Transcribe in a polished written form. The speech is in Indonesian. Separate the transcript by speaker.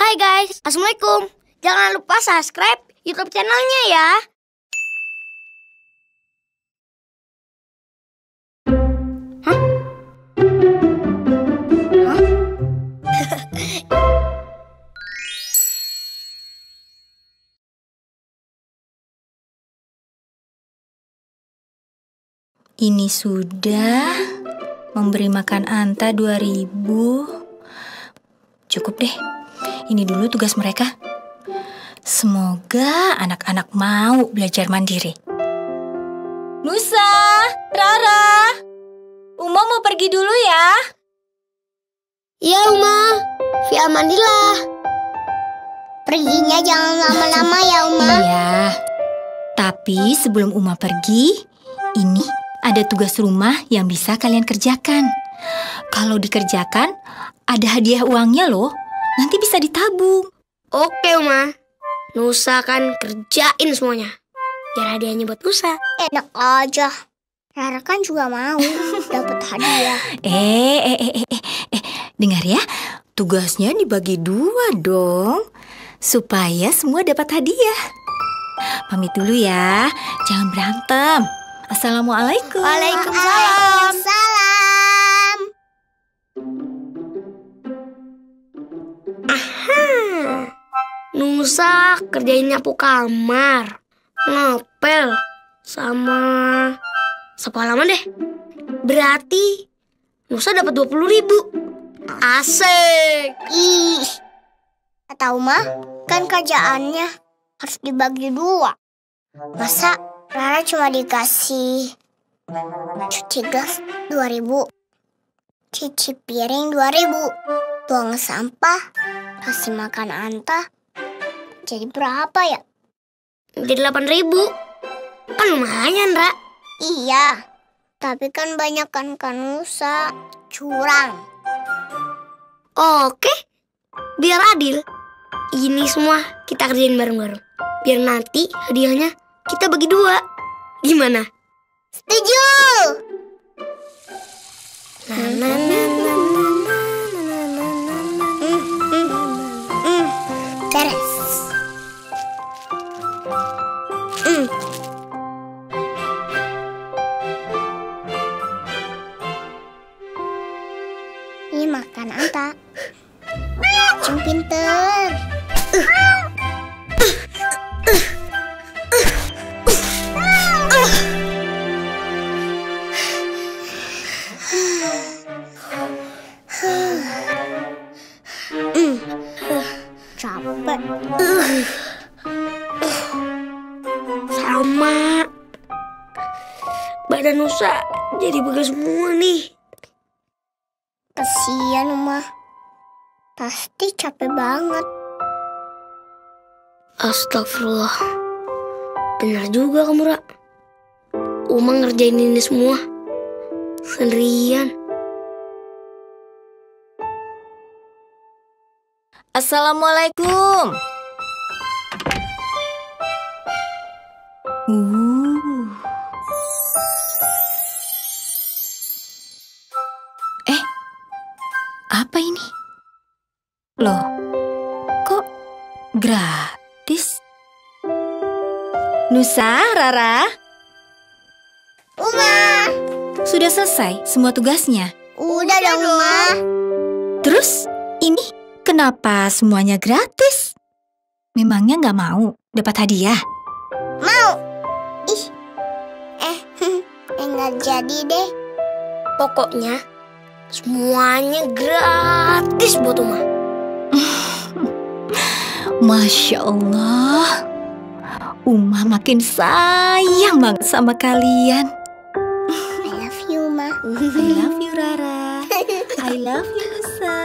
Speaker 1: Hai guys, Assalamualaikum. Jangan lupa subscribe YouTube channelnya ya. Hah? Hah?
Speaker 2: Ini sudah memberi makan Anta 2000. Cukup deh. Ini dulu tugas mereka. Semoga anak-anak mau belajar mandiri. Nusa, Rara, Uma mau pergi dulu ya.
Speaker 1: Iya Uma, Fi amanillah. Perginya jangan lama-lama ya Uma.
Speaker 2: Iya, tapi sebelum Uma pergi, ini ada tugas rumah yang bisa kalian kerjakan. Kalau dikerjakan, ada hadiah uangnya loh. Nanti bisa ditabung.
Speaker 1: Oke Uma, Nusa kan kerjain semuanya. Biar hadiahnya buat Nusa. Enak aja. Rara kan juga mau dapat hadiah.
Speaker 2: Dengar ya, tugasnya dibagi 2 dong, supaya semua dapat hadiah. Pamit dulu ya, jangan berantem. Assalamualaikum.
Speaker 1: Waalaikumsalam. Nusa kerjain nyapu kamar, ngepel, sama sapu halaman deh. Berarti Nusa dapat 20.000. Asik. Ih, tahu mah kan kerjaannya harus dibagi 2. Masa Rara cuma dikasih cuci gas 2.000, cuci piring 2.000, buang sampah, kasih makan Anta. Jadi berapa ya? Jadi 8.000. Kan lumayan, Ra. Iya, tapi kan banyak kan Nusa curang. Oke, biar adil. Ini semua kita kerjain bareng-bareng. Biar nanti hadiahnya kita bagi 2. Gimana? Setuju! Beres. Ini makan Anta. Cuma pinter. Capek. Sama. Badan Nusa jadi begas semua nih. Kasian Uma. Pasti capek banget. Astagfirullah. Benar juga kamu, Ra. Uma ngerjain ini semua sendirian.
Speaker 2: Assalamualaikum. Apa ini? Loh, kok gratis? Nusa, Rara,
Speaker 1: Uma,
Speaker 2: sudah selesai semua tugasnya?
Speaker 1: udah dong Uma.
Speaker 2: Terus ini kenapa semuanya gratis? Memangnya nggak mau dapat hadiah?
Speaker 1: Mau. Ih, nggak jadi deh. Pokoknya semuanya gratis buat Uma.
Speaker 2: Masya Allah, Uma makin sayang banget sama kalian.
Speaker 1: I love you, Ma.
Speaker 2: I love you, Rara. I love you, Nusa.